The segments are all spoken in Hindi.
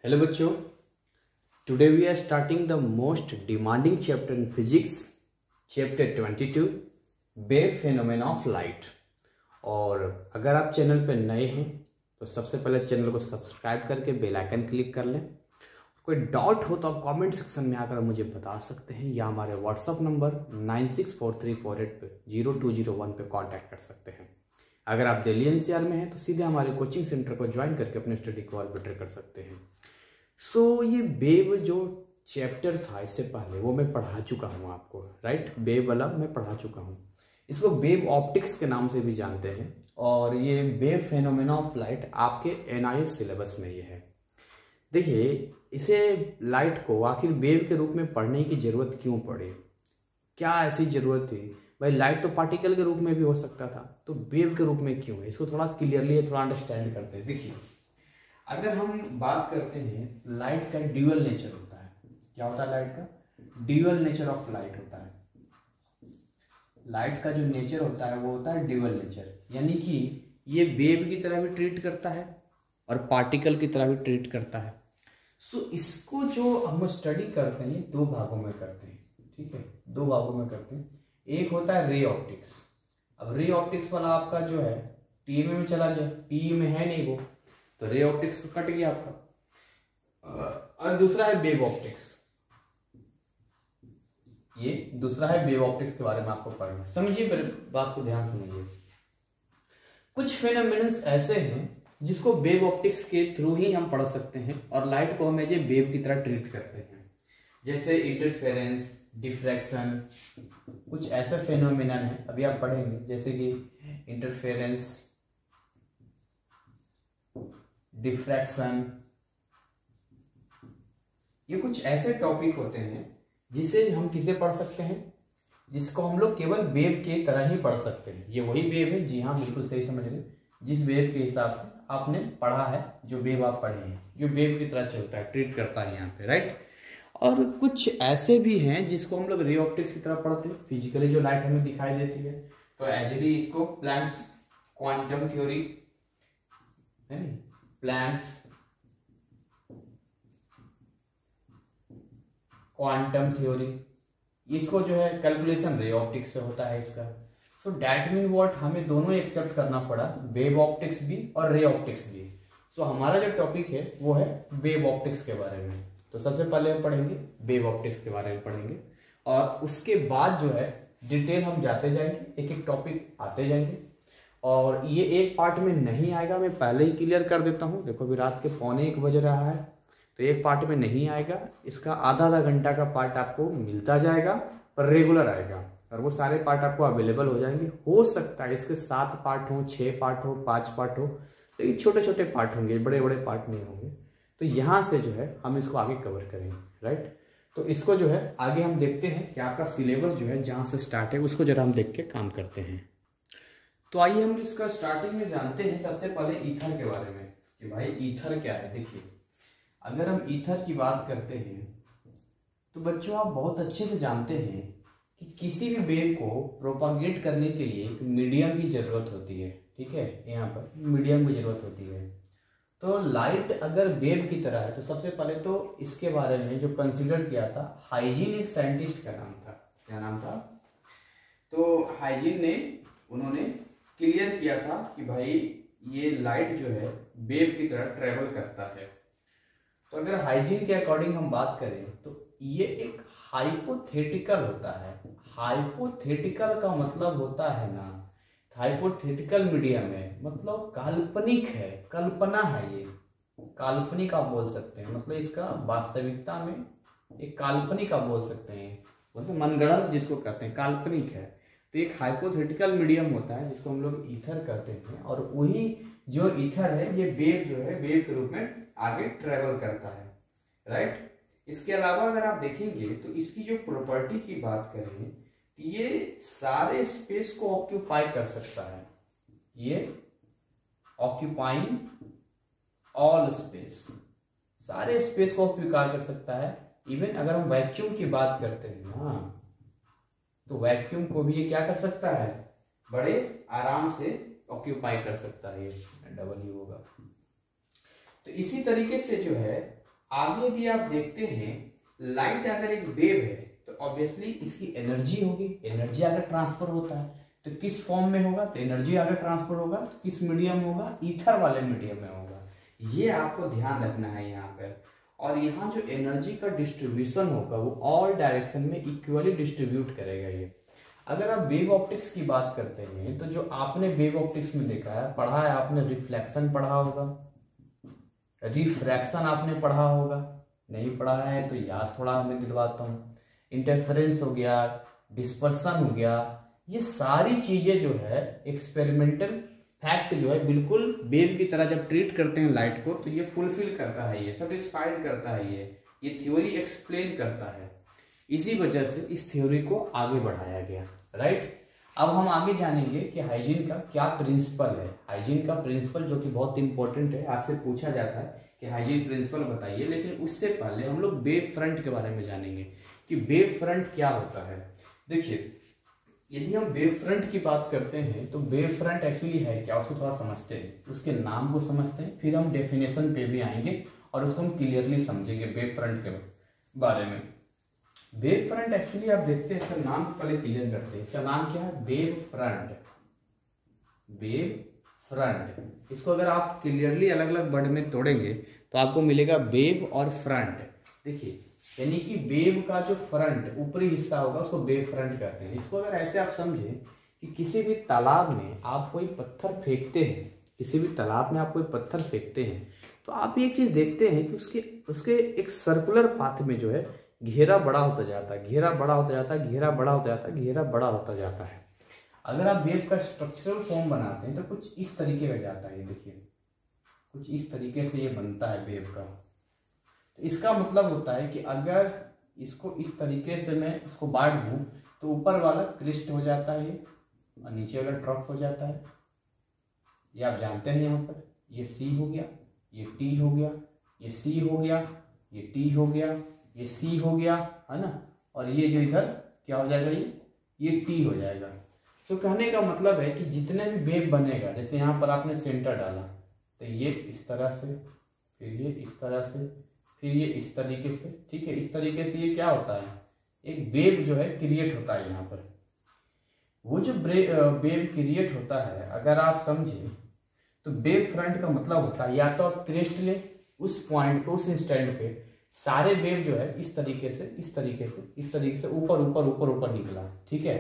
Hello बच्चों, today we are starting the most demanding chapter in physics, chapter 22, wave phenomena of light। और अगर आप चैनल पर नए हैं तो सबसे पहले चैनल को सब्सक्राइब करके बेल आइकन क्लिक कर लें। कोई डाउट हो तो आप कमेंट सेक्शन में आकर मुझे बता सकते हैं या हमारे व्हाट्सअप नंबर 9643480201 पे कांटेक्ट कर सकते हैं। अगर आप दिल्ली एनसीआर में हैं तो सीधे हमारे कोचिंग सेंटर को ज्वाइन करके अपने स्टडी को और बेटर कर सकते हैं। ये वेव जो चैप्टर था इससे पहले वो मैं पढ़ा चुका हूँ आपको, राइट। वेव वाला मैं पढ़ा चुका हूँ। इसको वेव ऑप्टिक्स के नाम से भी जानते हैं और ये वेव फेनोमेना ऑफ लाइट आपके एनआईएस सिलेबस में ये है। देखिए, इसे लाइट को आखिर वेव के रूप में पढ़ने की जरूरत क्यों पड़ी, क्या ऐसी जरूरत थी? भाई लाइट तो पार्टिकल के रूप में भी हो सकता था, तो वेव के रूप में क्यों है? इसको थोड़ा क्लियरली थोड़ा अंडरस्टैंड करते हैं। देखिए, अगर हम बात करते हैं लाइट का ड्यूअल नेचर होता है। क्या होता है लाइट का? ड्यूअल नेचर ऑफ लाइट होता है। लाइट का जो नेचर होता है वो होता है ड्यूअल नेचर, यानी कि ये वेव की तरह भी ट्रीट करता है और पार्टिकल की तरह भी ट्रीट करता है। इसको जो हम स्टडी करते हैं दो भागों में करते हैं, ठीक है, दो भागों में करते हैं। एक होता है रे ऑप्टिक्स। अब रे ऑप्टिक्स वाला आपका जो है टीएमए में चला गया, पीई में है नहीं वो, तो रे ऑप्टिक्स तो कट गया आपका। और दूसरा है वेव ऑप्टिक्स। ये दूसरा है वेव ऑप्टिक्स के बारे में आपको पढ़ना। समझिए मेरे बात को ध्यान समझिए। कुछ फेनोमेनन्स ऐसे हैं जिसको वेव ऑप्टिक्स के थ्रू ही हम पढ़ सकते हैं और लाइट को हम एज ए वेव की तरह ट्रीट करते हैं, जैसे इंटरफेरेंस, डिफ्रैक्शन। कुछ ऐसे फेनोमेनन है, अभी आप पढ़ेंगे, जैसे कि इंटरफेरेंस, डिफ्रैक्शन। ये कुछ ऐसे टॉपिक होते हैं जिसे हम किसे पढ़ सकते हैं, जिसको हम लोग केवल वेव के तरह ही पढ़ सकते हैं। ये वही वेव है, जी हाँ बिल्कुल सही समझ रहे, जिस वेव के हिसाब से आपने पढ़ा है, जो वेव आप पढ़े हैं, जो वेव की तरह चलता है, ट्रीट करता है यहाँ पे, राइट। और कुछ ऐसे भी हैं जिसको हम लोग रे ऑप्टिक्स की तरह पढ़ते हैं। फिजिकली जो लाइट हमें दिखाई देती है तो एजली इसको प्लैंक्स क्वांटम थ्योरी है, प्लैंक्स क्वांटम थ्योरी, इसको जो है कैलकुलेशन रे ऑप्टिक्स से होता है इसका। सो डैट मीन व्हाट, हमें दोनों एक्सेप्ट करना पड़ा, वेव ऑप्टिक्स भी और रे ऑप्टिक्स भी। हमारा जो टॉपिक है वो है वेव ऑप्टिक्स के बारे में। तो सबसे पहले हम पढ़ेंगे वेव ऑप्टिक्स के बारे में पढ़ेंगे और उसके बाद जो है डिटेल हम जाते जाएंगे, एक एक टॉपिक आते जाएंगे। और ये एक पार्ट में नहीं आएगा, मैं पहले ही क्लियर कर देता हूँ। देखो अभी रात के 12:45 बज रहा है, तो एक पार्ट में नहीं आएगा। इसका आधा घंटा का पार्ट आपको मिलता जाएगा और रेगुलर आएगा, और वो सारे पार्ट आपको अवेलेबल हो जाएंगे। हो सकता है इसके 7 पार्ट हो, 6 पार्ट हो, 5 पार्ट हो, लेकिन छोटे छोटे पार्ट होंगे, बड़े बड़े पार्ट नहीं होंगे। तो यहाँ से जो है हम इसको आगे कवर करेंगे, राइट। तो इसको जो है आगे हम देखते हैं कि आपका सिलेबस जो है जहाँ से स्टार्ट है उसको जरा हम देख के काम करते हैं। तो आइए हम इसका स्टार्टिंग में जानते हैं सबसे पहले ईथर के बारे में कि भाई ईथर क्या है। देखिए, अगर हम ईथर की बात करते हैं तो बच्चों आप बहुत अच्छे से जानते हैं कि किसी भी वेव को प्रोपागेट करने के लिए एक मीडियम की जरूरत होती है, ठीक है। यहाँ पर मीडियम की जरूरत होती है। तो लाइट अगर वेव की तरह है तो सबसे पहले तो इसके बारे में जो कंसीडर किया था हाइजीन, एक साइंटिस्ट का नाम था। क्या नाम था? तो हाइजीन ने, उन्होंने क्लियर किया था कि भाई ये लाइट जो है वेव की तरह ट्रेवल करता है। तो अगर हाइजीन के अकॉर्डिंग हम बात करें तो ये एक हाइपोथेटिकल होता है। हाइपोथेटिकल का मतलब होता है ना, हाइपोथेटिकल मीडियम है, मतलब काल्पनिक है, कल्पना है। ये काल्पनिक आप बोल सकते हैं, मतलब इसका वास्तविकता में एक काल्पनिक आप बोल सकते हैं, मतलब मनगढ़ंत जिसको कहते हैं, काल्पनिक है। तो एक हाइपोथेटिकल मीडियम होता है जिसको हम लोग ईथर कहते हैं, और वही जो ईथर है ये वेव जो है वेव के रूप में आगे ट्रेवल करता है, राइट। इसके अलावा अगर आप देखेंगे तो इसकी जो प्रॉपर्टी की बात करें, ये सारे स्पेस को ऑक्यूपाई कर सकता है। ये ऑक्यूपाइंग ऑल स्पेस, सारे स्पेस को ऑक्यूपाई कर सकता है। इवन अगर हम वैक्यूम की बात करते हैं ना, तो वैक्यूम को भी ये क्या कर सकता है, बड़े आराम से ऑक्यूपाई कर सकता है। ये डबल यू होगा। तो इसी तरीके से जो है आगे यदि आप देखते हैं, लाइट अगर एक वेव है तो ऑब्वियसली इसकी एनर्जी होगी, एनर्जी अगर ट्रांसफर होता है तो किस फॉर्म में होगा, तो एनर्जी अगर ट्रांसफर होगा तो किस मीडियम में होगा, ईथर वाले मीडियम में होगा। ये आपको ध्यान रखना है यहाँ पर। और यहाँ जो एनर्जी का डिस्ट्रीब्यूशन होगा वो ऑल डायरेक्शन में इक्वली डिस्ट्रीब्यूट करेगा ये। अगर आप वेव ऑप्टिक्स की बात करते हैं तो जो आपने वेव ऑप्टिक्स में देखा है, पढ़ा है आपने, रिफ्लेक्शन पढ़ा होगा, रिफ्रैक्शन आपने पढ़ा होगा, नहीं पढ़ा है तो याद थोड़ा मैं दिलवाता हूँ। इंटरफेरेंस हो गया, डिस्पर्सन हो गया, ये सारी चीजें जो है एक्सपेरिमेंटल फैक्ट जो है बिल्कुल वेव की तरह जब ट्रीट करते हैं लाइट को तो ये फुलफिल करता है, ये सेटिस्फाइड करता है, ये थ्योरी एक्सप्लेन करता है। इसी वजह से इस थ्योरी को आगे बढ़ाया गया, राइट। अब हम आगे जानेंगे कि हाइजीन का क्या प्रिंसिपल है। हाइजीन का प्रिंसिपल जो कि बहुत इंपॉर्टेंट है, आपसे पूछा जाता है कि हाइजीन प्रिंसिपल बताइए, लेकिन उससे पहले हम लोग वेव फ्रंट के बारे में जानेंगे कि वेव फ्रंट क्या होता है। देखिए, यदि हम वेव फ्रंट की बात करते हैं तो वेव फ्रंट एक्चुअली है क्या, उसको थोड़ा समझते हैं, उसके नाम को समझते हैं, फिर हम डेफिनेशन पे भी आएंगे और उसको हम क्लियरली समझेंगे वेव फ्रंट के बारे में। वेव फ्रंट एक्चुअली आप देखते हैं, इसका नाम पहले क्लियर करते हैं। इसका नाम क्या है, वेव फ्रंट। वेव फ्रंट, इसको अगर आप क्लियरली अलग अलग वर्ड में तोड़ेंगे तो आपको मिलेगा वेव और फ्रंट। देखिए, यानी कि वेव का जो फ्रंट ऊपरी हिस्सा होगा उसको वेव फ्रंट कहते हैं। इसको अगर ऐसे आप समझें कि किसी भी तालाब में आप कोई पत्थर फेंकते हैं, किसी भी तालाब में आप कोई पत्थर फेंकते हैं तो आप एक चीज देखते हैं कि उसके एक सर्कुलर पाथ में जो है घेरा बड़ा होता जाता है, घेरा बड़ा होता जाता है, घेरा बड़ा होता जाता है, घेरा बड़ा होता जाता है। अगर आप वेव का स्ट्रक्चरल फॉर्म बनाते हैं तो कुछ इस तरीके का जाता है, देखिए कुछ इस तरीके से ये बनता है वेव का। तो इसका मतलब होता है कि अगर इसको इस तरीके से मैं इसको बांट दूं तो ऊपर वाला क्रिस्ट हो जाता है ये, और नीचे वाला ट्रफ हो जाता है। ये आप जानते हैं, यहाँ पर ये सी हो गया, ये टी हो गया, ये सी हो गया, ये टी हो गया, ये सी हो गया, है ना, और ये जो इधर क्या हो जाएगा, ये टी हो जाएगा। तो कहने का मतलब है कि जितने भी वेव बनेगा, जैसे यहाँ पर आपने सेंटर डाला तो ये इस तरह से, फिर ये इस तरह से, फिर ये इस तरीके से, ठीक है। इस तरीके से ये क्या होता है, एक वेव जो है क्रिएट होता है यहाँ पर। वो जो वेव क्रिएट होता है, अगर आप समझे तो वेव फ्रंट का मतलब होता है या तो आप क्रेस्ट ले उस पॉइंट पे, उस इंस्टेंट पे सारे वेव जो है इस तरीके से, इस तरीके से, इस तरीके से ऊपर ऊपर ऊपर ऊपर निकला, ठीक है।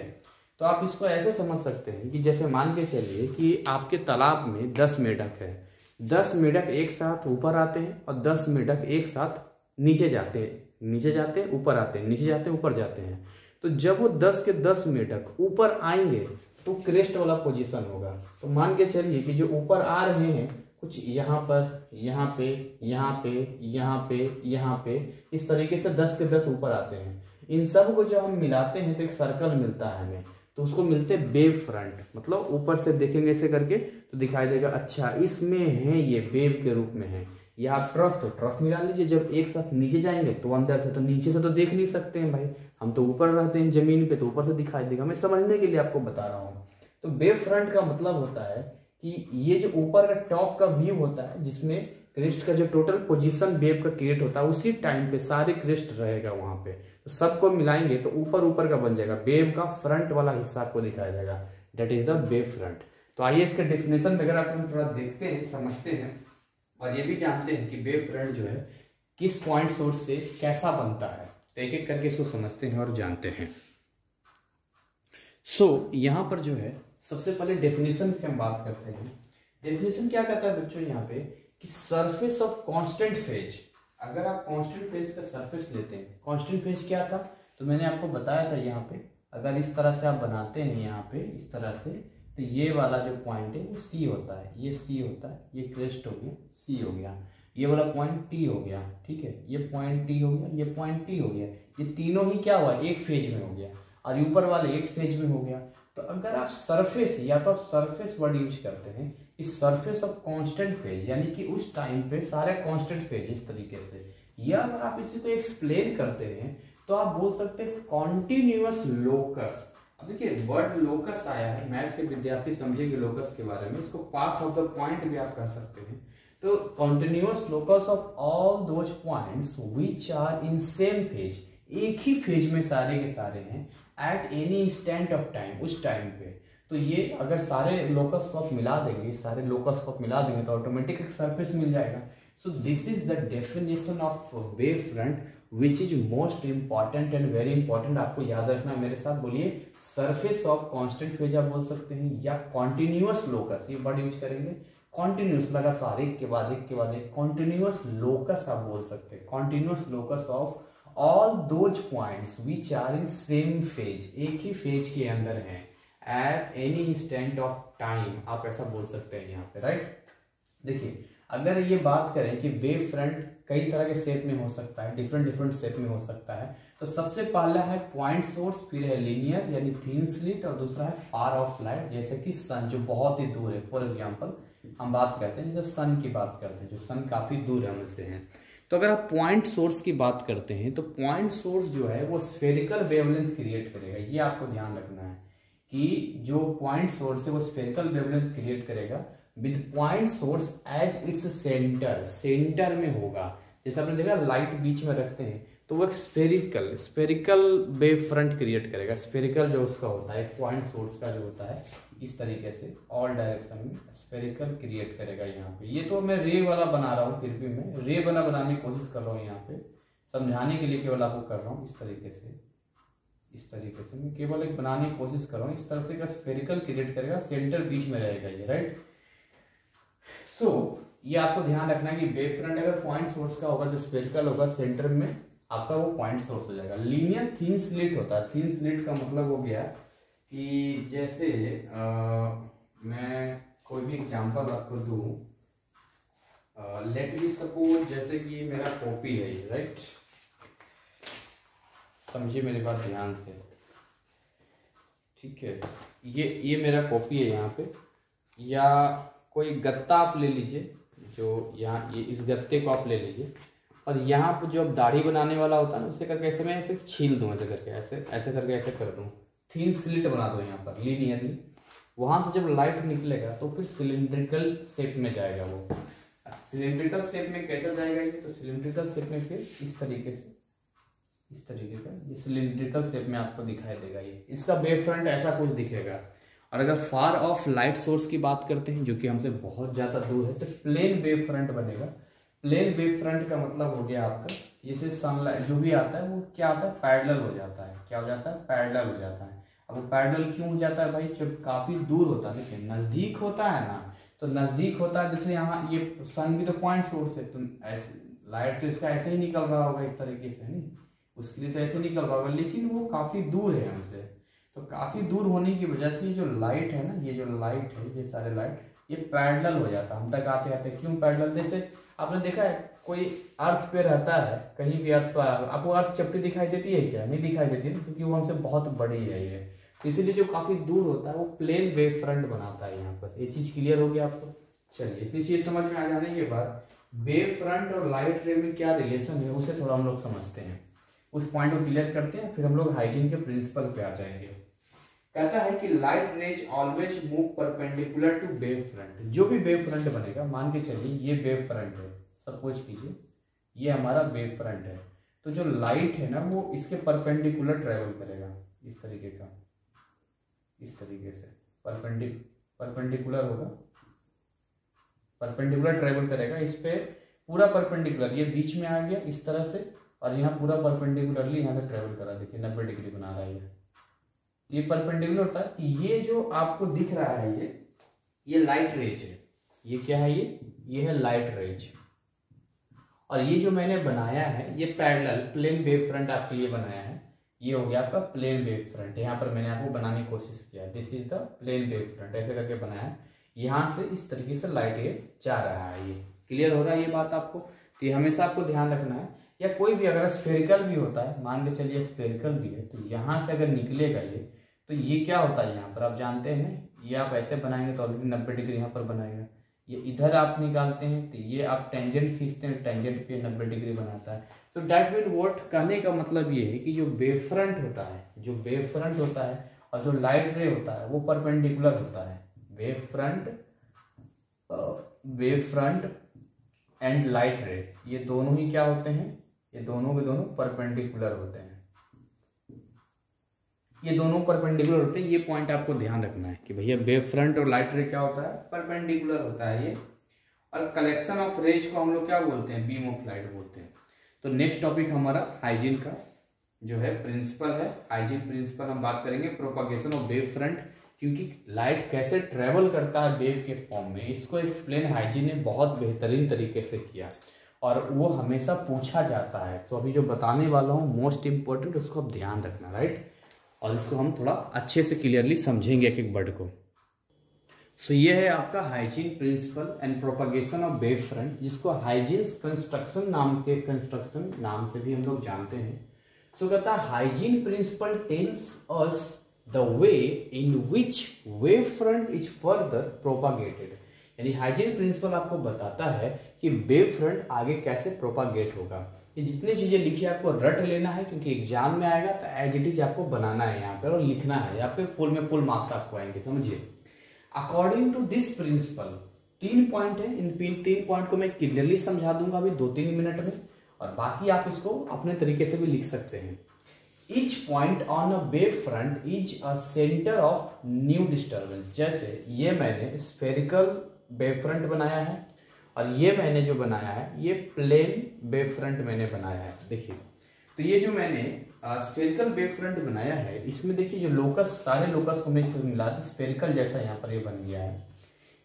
तो आप इसको ऐसे समझ सकते हैं कि जैसे मान के चलिए कि आपके तालाब में 10 मेढक है, 10 मेढक एक साथ ऊपर आते हैं और 10 मेढक एक साथ नीचे जाते हैं, नीचे जाते हैं ऊपर आते हैं, नीचे जाते हैं ऊपर जाते हैं। तो जब वो 10 के 10 मेढक ऊपर आएंगे तो क्रेस्ट वाला पोजीशन होगा। तो मान के चलिए कि जो ऊपर आ रहे हैं कुछ यहाँ पर, यहाँ पे, यहाँ पे, यहाँ पे, यहाँ पे, इस तरीके से 10 के 10 ऊपर आते हैं। इन सब को जब हम मिलाते हैं तो एक सर्कल मिलता है हमें, तो उसको मिलते हैं वेव फ्रंट। मतलब ऊपर से देखेंगे ऐसे करके तो दिखाई देगा अच्छा इसमें है, ये वेव के रूप में है। या आप ट्रफ, तो ट्रफ मिला लीजिए। जब एक साथ नीचे जाएंगे तो अंदर से, तो नीचे से तो देख नहीं सकते हैं भाई, हम तो ऊपर रहते हैं जमीन पे, तो ऊपर से दिखाई देगा। मैं समझने के लिए आपको बता रहा हूँ। तो वेव फ्रंट का मतलब होता है कि ये जो ऊपर का टॉप का व्यू होता है जिसमें क्रिस्ट का जो टोटल पोजीशन वेव का क्रिएट होता है, उसी टाइम पे सारे क्रिस्ट रहेगा वहां पे, तो सबको मिलाएंगे तो ऊपर ऊपर का बन जाएगा, वेव का फ्रंट वाला हिस्सा आपको दिखाया जाएगा, that is the wave front. तो आइए इसके डेफिनेशन वगैरह को हम थोड़ा देखते हैं, समझते हैं और ये भी जानते हैं कि वेव फ्रंट जो है किस पॉइंट सोर्स से कैसा बनता है। तो एक एक करके इसको समझते हैं और जानते हैं। सो यहाँ पर जो है सबसे पहले डेफिनेशन की हम बात करते हैं। डेफिनेशन क्या कहता है बच्चों यहाँ पे कि सरफेस ऑफ कांस्टेंट फेज। अगर आप कांस्टेंट फेज का सरफेस लेते हैं, कांस्टेंट फेज क्या था तो मैंने आपको बताया था, यहाँ पे अगर इस तरह से आप बनाते हैं यहाँ पे इस तरह से, तो ये वाला जो पॉइंट है वो सी होता है, ये सी होता है, ये क्रेस्ट हो गया, सी हो गया, ये वाला पॉइंट टी हो गया, ठीक है, ये पॉइंट टी हो गया, ये पॉइंट टी हो गया। ये तीनों ही क्या हुआ, एक फेज में हो गया, और ऊपर वाले एक फेज में हो गया। तो अगर आप सरफेस, या तो आप सरफेस वर्ड यूज करते हैं, इस सरफेस ऑफ कांस्टेंट फेज, यानी कि उस टाइम पे सारे कांस्टेंट फेज इस तरीके से, या अगर आप इसी को एक्सप्लेन करते हैं तो आप बोल सकते हैं कॉन्टिन्यूअस लोकस। अब देखिए वर्ड लोकस आया है, मैथ के विद्यार्थी समझेंगे लोकस के बारे में, इसको पाथ ऑफ द पॉइंट भी आप कह सकते हैं। तो continuous locus of all those points which are in same phase, एक ही फेज में सारे के सारे हैं at any instant of time, उस टाइम पे। तो ये अगर सारे लोकस को आप मिला देंगे, सारे लोकस को आप मिला देंगे तो ऑटोमेटिक एक सरफेस मिल जाएगा। So this is the definition of wave front which is most important and very important. आपको याद रखना, मेरे साथ बोलिए, सरफेस ऑफ कांस्टेंट फेज आप बोल सकते हैं, या कॉन्टिन्यूअस लोकस, ये वर्ड यूज करेंगे। कॉन्टिन्यूअस लगातार एक के बाद एक के बाद एक, कॉन्टिन्यूअस लोकस आप बोल सकते हैं, continuous locus of all those points which are in same phase, एक ही फेज के अंदर हैं at any instant of time, आप ऐसा बोल सकते हैं यहाँ पे, राइट। देखिए अगर ये बात करें कि वेव फ्रंट कई तरह के शेप में हो सकता है, डिफरेंट डिफरेंट शेप में हो सकता है, तो सबसे पहला है पॉइंट सोर्स, फिर है लीनियर यानी थिन स्लिट, और दूसरा है फार ऑफ लाइट, जैसे कि सन जो बहुत ही दूर है। फॉर एग्जांपल हम बात करते हैं जैसे सन की बात करते हैं, जो सन काफी दूर है हमसे है। तो अगर आप पॉइंट सोर्स की बात करते हैं तो पॉइंट सोर्स जो है वो स्फेरिकल वेवलेंथ क्रिएट करेगा। ये आपको ध्यान रखना है कि जो पॉइंट सोर्स है वो स्फेरिकल वेवलेंथ क्रिएट करेगा with point source as its centre, centre में होगा। जैसे आपने देखा लाइट बीच में रखते हैं तो वो एक स्फेरिकल वेव फ्रंट क्रिएट करेगा। स्फेरिकल जो उसका होता है पॉइंट सोर्स का जो होता है, इस तरीके से ऑल डायरेक्शन में स्फेरिकल क्रिएट करेगा यहाँ पे। ये तो मैं रे वाला बना रहा हूँ, फिर भी मैं रे वाला बनाने की कोशिश कर रहा हूँ, यहाँ पे समझाने के लिए केवल आपको कर रहा हूँ। इस तरीके से मैं केवल एक बनाने की कोशिश कर रहा हूँ। इस तरह से स्फेरिकल क्रिएट करेगा, सेंटर बीच में रहेगा ये, राइट। सो ये आपको ध्यान रखना है कि वेव फ्रंट अगर पॉइंट सोर्स का होगा जो स्फेरिकल होगा, सेंटर में आपका वो पॉइंट सोर्स हो जाएगा। लीनियर थिन स्लिट होता है। थिन स्लिट का मतलब हो गया कि जैसे मैं कोई भी एग्जांपल आपको दूं, लेट मी सपोज जैसे कि मेरा कॉपी है ये, राइट। समझिए मेरी बात ध्यान से, ठीक है। ये मेरा कॉपी है यहाँ पे, या कोई गत्ता आप ले लीजिए, जो यहाँ ये इस गत्ते को आप ले लीजिए, और यहाँ पर जो अब दाढ़ी बनाने वाला होता है ना, उससे करके ऐसे मैं ऐसे छील दूं, ऐसे करके ऐसे करके ऐसे कर दूं, थिन स्लिट बना दो यहाँ पर लीनियरली। वहां से जब लाइट निकलेगा तो फिर सिलिंड्रिकल शेप में जाएगा वो। सिलिंड्रिकल शेप में कैसे जाएगा ये, तो सिलिंड्रिकल शेप में फिर इस तरीके का ये सिलिंड्रिकल शेप में आपको दिखाई देगा। ये इसका वेव फ्रंट ऐसा कुछ दिखेगा। और अगर फार ऑफ लाइट सोर्स की बात करते हैं जो कि हमसे बहुत ज्यादा दूर है, तो प्लेन वेव फ्रंट बनेगा। प्लेन वेव फ्रंट का मतलब हो गया आपका, जैसे सनलाइट जो भी आता है वो क्या आता है, पैरेलल हो जाता है। क्या हो जाता है, पैरेलल हो जाता है। अब वो पैरेलल क्यों हो जाता है भाई, जब काफी दूर होता है, देखिए नजदीक होता है ना, तो नजदीक होता है, जैसे यहाँ ये सन भी तो पॉइंट सोर्स है, तो ऐसे लाइट तो इसका ऐसे ही निकल रहा होगा इस तरीके से, नहीं उसके लिए तो ऐसे निकल रहा होगा, लेकिन वो काफी दूर है हमसे। तो काफी दूर होने की वजह से ये जो लाइट है ना, ये जो लाइट है, ये सारे लाइट ये पैरेलल हो जाता है हम तक आते आते। क्यों पैरेलल, जैसे आपने देखा है कोई अर्थ पे रहता है, कहीं भी अर्थ पर आपको अर्थ चपटी दिखाई देती है क्या, नहीं दिखाई देती है, क्योंकि वो हमसे बहुत बड़ी है ये। इसीलिए जो काफी दूर होता है वो प्लेन वेव फ्रंट बनाता है यहाँ पर। ये चीज क्लियर हो गया आपको। चलिए फिर चीज समझ में आ जाने के बाद वेव फ्रंट और लाइट रे में क्या रिलेशन है उसे थोड़ा हम लोग समझते हैं, उस पॉइंट को क्लियर करते हैं, फिर हम लोग हाइजीन के प्रिंसिपल पे आ जाएंगे। कहता है कि light rays always move perpendicular to wave front. जो भी वेव फ्रंट बनेगा, मान के चलिए ये वेव फ्रंट है, सपोज कीजिए ये हमारा वेव फ्रंट है, तो जो लाइट है ना वो इसके परपेंडिकुलर ट्रेवल करेगा, इस तरीके का, इस तरीके से परपेंडिकुलर होगा, परपेंडिकुलर ट्रेवल करेगा इस पे पूरा परपेंडिकुलर, ये बीच में आ गया इस तरह से, और यहाँ पूरा परपेंडिकुलरली यहाँ पे ट्रेवल करा, देखिए 90 डिग्री बना रहा है ये परपेंडिकुलर होता है कि ये जो आपको दिख रहा है ये लाइट रेज है। ये क्या है, ये है लाइट रेज। और ये जो मैंने बनाया है ये पैरेलल प्लेन वेव फ्रंट आपके लिए बनाया है। ये हो गया आपका प्लेन वेव फ्रंट। यहाँ पर मैंने आपको बनाने की कोशिश किया, this is the plane wave front, ऐसे करके बनाया है। यहाँ से इस तरीके से लाइट ये जा रहा है। ये क्लियर हो रहा है ये बात आपको। तो ये हमेशा आपको ध्यान रखना है। या कोई भी अगर स्फेरिकल भी होता है, मान के चलिए स्फेरिकल भी है, तो यहाँ से अगर निकलेगा ये, तो ये क्या होता है यहाँ पर आप जानते हैं ना, ये आप ऐसे बनाएंगे तो ऑलरेडी 90 डिग्री यहाँ पर बनाएगा। ये इधर आप निकालते हैं तो ये आप टेंजेंट खींचते हैं, टेंजेंट पे 90 डिग्री बनाता है। तो दैट मीन व्हाट कहने का मतलब ये है कि जो वेव फ्रंट होता है, जो वेव फ्रंट होता है और जो लाइट रे होता है वो परपेंडिकुलर होता है। वेव फ्रंट एंड लाइट रे, ये दोनों ही क्या होते हैं, ये दोनों के दोनों परपेंडिकुलर होते हैं, ये दोनों परपेंडिकुलर होते हैं। ये पॉइंट आपको ध्यान रखना है कि भैया वेव फ्रंट और लाइट रे क्या होता है, परपेंडिकुलर होता है ये। और कलेक्शन ऑफ रेज को हम लोग क्या बोलते हैं, बीम ऑफ लाइट बोलते हैं। तो नेक्स्ट टॉपिक हमारा हाइजीन का जो है प्रिंसिपल है, हाइजीन प्रिंसिपल हम बात करेंगे, प्रोपागेशन ऑफ वेव फ्रंट, क्योंकि लाइट कैसे ट्रेवल करता है वेव के फॉर्म में, इसको एक्सप्लेन हाइजीन ने बहुत बेहतरीन तरीके से किया और वो हमेशा पूछा जाता है। तो अभी जो बताने वाला हूँ मोस्ट इंपॉर्टेंट, उसको आप ध्यान रखना, राइट। और इसको हम थोड़ा अच्छे से क्लियरली समझेंगे एक एक वर्ड को। सो ये है आपका Huygens principle and propagation of wave front, जिसको हाइजीन कंस्ट्रक्शन नाम से भी हम लोग जानते हैं। सो कहता है Huygens principle tells us the way in which wave front is further propagated, यानी हाइजीन प्रिंसिपल आपको बताता है कि वेव फ्रंट आगे कैसे प्रोपागेट होगा। ये जितनी चीजें लिखी है आपको रट लेना है, क्योंकि एग्जाम में आएगा तो एज इट इज आपको बनाना है यहाँ पर और लिखना है, आपके फुल में फुल मार्क्स आपको आएंगे, समझिए। According to this principle, 3 point है, इन 3 पॉइंट को मैं क्लियरली समझा दूंगा अभी 2-3 मिनट में, और बाकी आप इसको अपने तरीके से भी लिख सकते हैं। Each point on a wave front is a center of new disturbance। जैसे ये मैंने स्फेरिकल वेव फ्रंट बनाया है और ये मैंने जो बनाया है ये प्लेन वेव फ्रंट मैंने बनाया है। देखिए, तो ये जो मैंने स्फेरिकल वेव फ्रंट बनाया है, इसमें देखिए जो लोकस, सारे लोकस को मैं मिला दी, स्फेरिकल जैसा यहाँ पर ये बन गया है।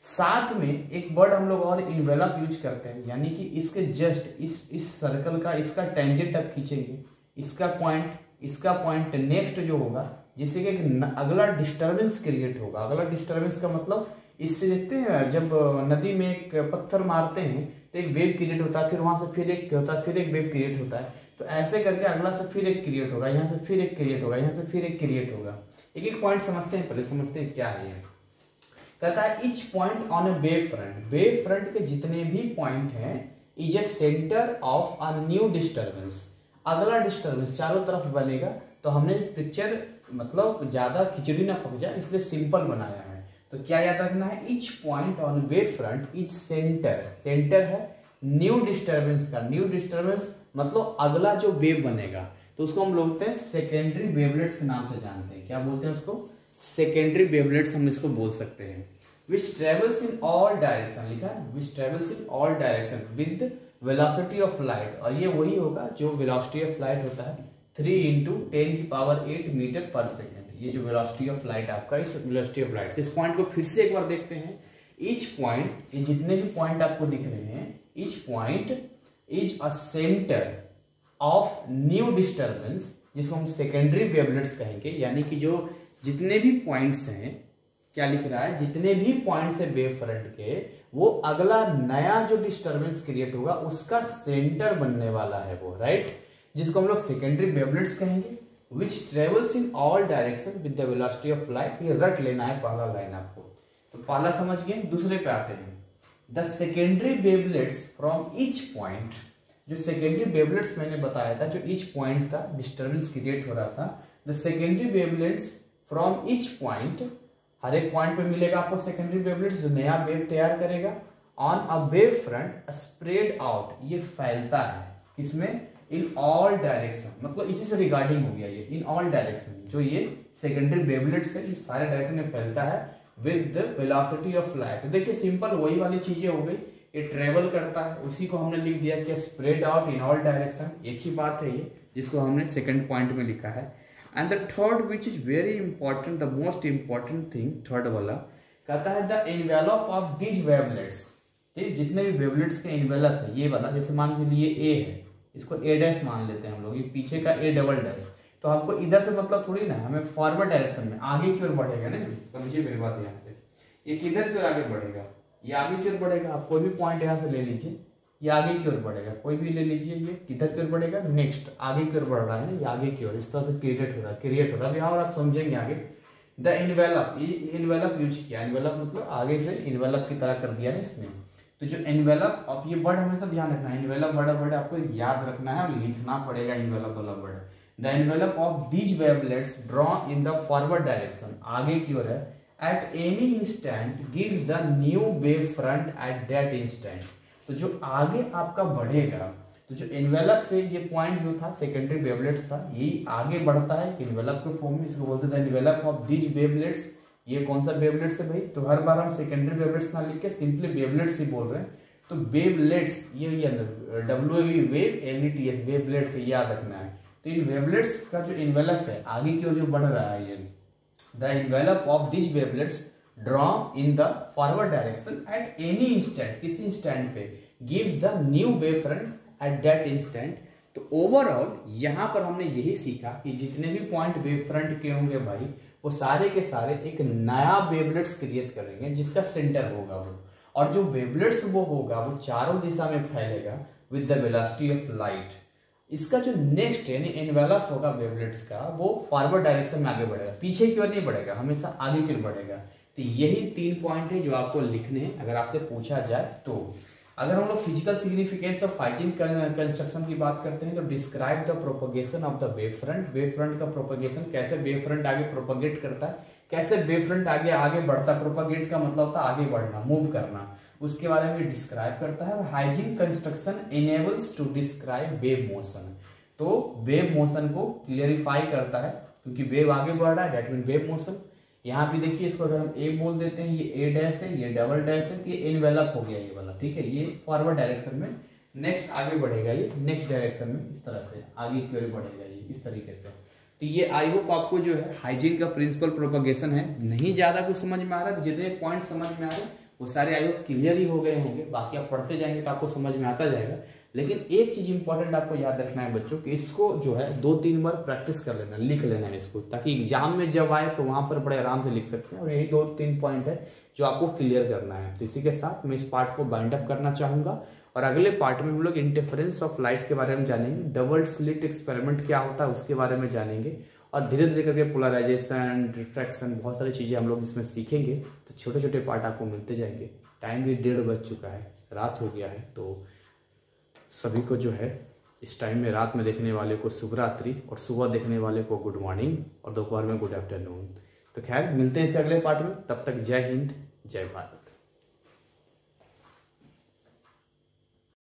साथ में एक वर्ड हम लोग और इन्वेलप यूज करते हैं, यानी कि इसके जस्ट इस सर्कल का इसका टेंजेंट आप खींचेंगे, इसका पॉइंट नेक्स्ट जो होगा, जिससे कि अगला डिस्टर्बेंस क्रिएट होगा। अगला डिस्टर्बेंस का मतलब, इससे देखते हैं जब नदी में एक पत्थर मारते हैं तो एक वेव क्रिएट होता है, फिर वहां से फिर एक होता है, फिर एक वेव क्रिएट होता है, तो ऐसे करके अगला से फिर एक क्रिएट होगा, यहाँ से फिर एक क्रिएट होगा, यहाँ से फिर एक क्रिएट होगा। एक एक पॉइंट समझते हैं, पहले समझते हैं क्या है ये। कहता है each point on a wave front के जितने भी पॉइंट हैं is a centre of a new disturbance. अगला डिस्टर्बेंस चारों तरफ बनेगा, तो हमने पिक्चर मतलब ज्यादा खिचड़ी ना पक जाए इसलिए सिंपल बनाया है। तो क्या याद रखना है, each point on wave front is centre है न्यू डिस्टर्बेंस का। न्यू डिस्टर्बेंस मतलब अगला जो वेव बनेगा, तो उसको हम बोलते हैं सेकेंडरी वेवलेट्स के नाम से जानते हैं। क्या बोलते हैं उसको, सेकेंडरी वेवलेट्स हम इसको बोल सकते हैं। Which travels in all direction, लिखा है which travels in all direction with velocity of light, और ये वही होगा जो वेलोसिटी ऑफ लाइट होता है 3 × 10⁸ मीटर पर सेकेंड। ये जो वेलोसिटी ऑफ लाइट आपका, इस वेलोसिटी ऑफ लाइट, इस पॉइंट को फिर से एक बार देखते हैं। ईच पॉइंट, ये जितने भी पॉइंट आपको दिख रहे हैं, each point is a centre of new disturbance, जिसको हम सेकेंडरी वेवलेट्स कहेंगे। यानी कि जो जितने भी पॉइंट्स हैं, क्या लिख रहा है, जितने भी पॉइंट्स है वेव फ्रंट के, वो अगला नया जो डिस्टर्बेंस क्रिएट होगा उसका सेंटर बनने वाला है वो, राइट, जिसको हम लोग सेकेंडरी वेवलेट्स कहेंगे। Which travels in all direction with the velocity of light, ये रट लेना है पहला लाइन आपको। तो पहला समझ गए, दूसरे पे आते हैं। The secondary wavelets from each point, जो सेकेंडरी वेवलेट्स मैंने बताया था, जो ईच पॉइंट था डिस्टर्बेंस क्रिएट हो रहा था, the secondary wavelets from each point, हर एक पॉइंट पे मिलेगा आपको सेकेंडरी वेवलेट्स जो नया वेव तैयार करेगा। On a wave front spread out, ये फैलता है किसमें, इन ऑल डायरेक्शन, मतलब इसी से रिगार्डिंग हो गया ये, इन ऑल डायरेक्शन, जो ये सेकेंडरी वेवलेट्स है इस सारे डायरेक्शन में फैलता है with the velocity of light. तो देखिए सिंपल वही वाली चीजें हो गई, ये ट्रेवल करता है, उसी को हमने लिख दिया कि spread out in all direction, एक ही बात है ये, जिसको हमने सेकंड पॉइंट में लिखा है। And the third which is very important, the most important thing, third वाला कहता है the envelope of these wavelets, ठीक, जितने भी वेवलेट्स के एनवेलप है, ये वाला, जैसे मान लीजिए ए है, इसको ए डैश मान लेते हैं हम लोग, ये पीछे का ए डबल डैश, तो हमको इधर से मतलब थोड़ी ना, हमें फॉरवर्ड डायरेक्शन में आगे की ओर बढ़ेगा ना, समझिए मेरी बात। यहाँ से ये किधर की ओर आगे बढ़ेगा, ये आगे की ओर बढ़ेगा। आप कोई भी पॉइंट यहाँ से ले लीजिए, ये आगे की ओर बढ़ेगा, कोई भी ले लीजिए, ये किधर की ओर बढ़ेगा, नेक्स्ट आगे की ओर बढ़ रहा है ना, ये आगे की ओर इस तरह से क्रिएट हो रहा है यहाँ, और आप समझेंगे आगे। द एनवेलप, ये एनवेलप यूज किया, एनवेलप मतलब आगे से एनवेलप की तरह कर दिया ना इसमें। तो जो एनवेलप ऑफ, ये वर्ड हमेशा ध्यान रखना है, एनवेलप वर्ड आपको याद रखना है और लिखना पड़ेगा एनवेलप वाला word. The envelope of these wavelets drawn in the forward direction, आगे की ओर है, eight any instant gives the new wave front at that instant, तो जो आगे आपका बढ़ेगा, तो जो एनवेलप से ये पॉइंट जो था सेकेंडरी वेवलेट्स था, यही आगे बढ़ता है एनवेलप के फॉर्म में, इसको बोलते थे एनवेलप ऑफ दीज वेवलेट्स। ये कौन सा वेवलेट्स है भाई, तो हर बार हम सेकेंडरी वेवलेट्स ना लिख के सिंपली वेवलेट्स ही बोल रहे हैं। तो वेवलेट्स ये WAV वेव LETS वेवलेट्स ये याद रखना है। तो इन वेवलेट्स का जो एनवेलप है आगे की ओर जो बढ़ रहा है, ये the envelope of this wavelets draw in the forward direction at any instant, किसी इंस्टेंट पे, gives the new wave front at that instant. तो ओवरऑल यहाँ पर हमने यही सीखा कि जितने भी पॉइंट वेव फ्रंट के होंगे भाई, वो सारे के सारे एक नया वेवलेट्स क्रिएट करेंगे जिसका सेंटर होगा वो, और जो वेवलेट्स वो होगा वो चारों दिशा में फैलेगा with the velocity of light. इसका जो नेक्स्ट यानी एनवेलप होगा वेवलेट्स का, वो फॉरवर्ड डायरेक्शन में आगे बढ़ेगा, पीछे की ओर नहीं बढ़ेगा, हमेशा आगे की ओर बढ़ेगा। तो यही 3 पॉइंट है जो आपको लिखने हैं अगर आपसे पूछा जाए तो। अगर हम लोग physical significance of hygiene construction की बात करते हैं तो describe the propagation of the wave front. Wave front का प्रोपगेशन, कैसे वेव फ्रंट आगे प्रोपगेट करता है, कैसे वेव फ्रंट आगे बढ़ता है। प्रोपगेट का मतलब होता है आगे बढ़ना, मूव करना, उसके बारे में डिस्क्राइब करता है। और Huygens construction enables to describe wave motion, तो वेव मोशन को क्लियरिफाई करता है, क्योंकि वेव आगे बढ़ रहा है, दैट मीन वेव मोशन। यहाँ भी देखिए, इसको अगर हम ए बोल देते हैं, ये ए डैश है, ये डबल डैश है, तो ये एनवेलप हो गया ये वाला, ठीक है। ये फॉरवर्ड डायरेक्शन में, नेक्स्ट आगे बढ़ेगा ये नेक्स्ट डायरेक्शन में, इस तरह से आगे की ओर बढ़ेगा ये इस तरीके से। तो ये आई होप आपको जो है हाइजीन का प्रिंसिपल प्रोपगेशन है, नहीं ज्यादा कुछ समझ में आ रहा है, जितने पॉइंट समझ में आ रहे हैं वो सारे आई होप क्लियर ही हो गए होंगे। बाकी आप पढ़ते जाएंगे तो आपको समझ में आता जाएगा। लेकिन एक चीज इंपॉर्टेंट आपको याद रखना है बच्चों कि इसको जो है 2-3 बार प्रैक्टिस कर लेना, लिख लेना है इसको, ताकि एग्जाम में जब आए तो वहां पर बड़े आराम से लिख सकते हैं। और यही 2-3 पॉइंट है जो आपको क्लियर करना है। तो इसी के साथ मैं इस पार्ट को बाइंड अप करना चाहूंगा, और अगले पार्ट में हम लोग इंटरफेरेंस ऑफ लाइट के बारे में जानेंगे, डबल स्लिट एक्सपेरिमेंट क्या होता है उसके बारे में जानेंगे, और धीरे धीरे करके पोलराइजेशन, रिफ्रैक्शन, बहुत सारी चीजें हम लोग इसमें सीखेंगे। तो छोटे छोटे पार्ट आपको मिलते जाएंगे। टाइम भी 1:30 बज चुका है, रात हो गया है, तो सभी को जो है इस टाइम में, रात में देखने वाले को शुभ रात्रि, और सुबह देखने वाले को गुड मॉर्निंग, और दोपहर में गुड आफ्टरनून। तो खैर मिलते हैं इसके अगले पार्ट में, तब तक जय हिंद, जय भारत।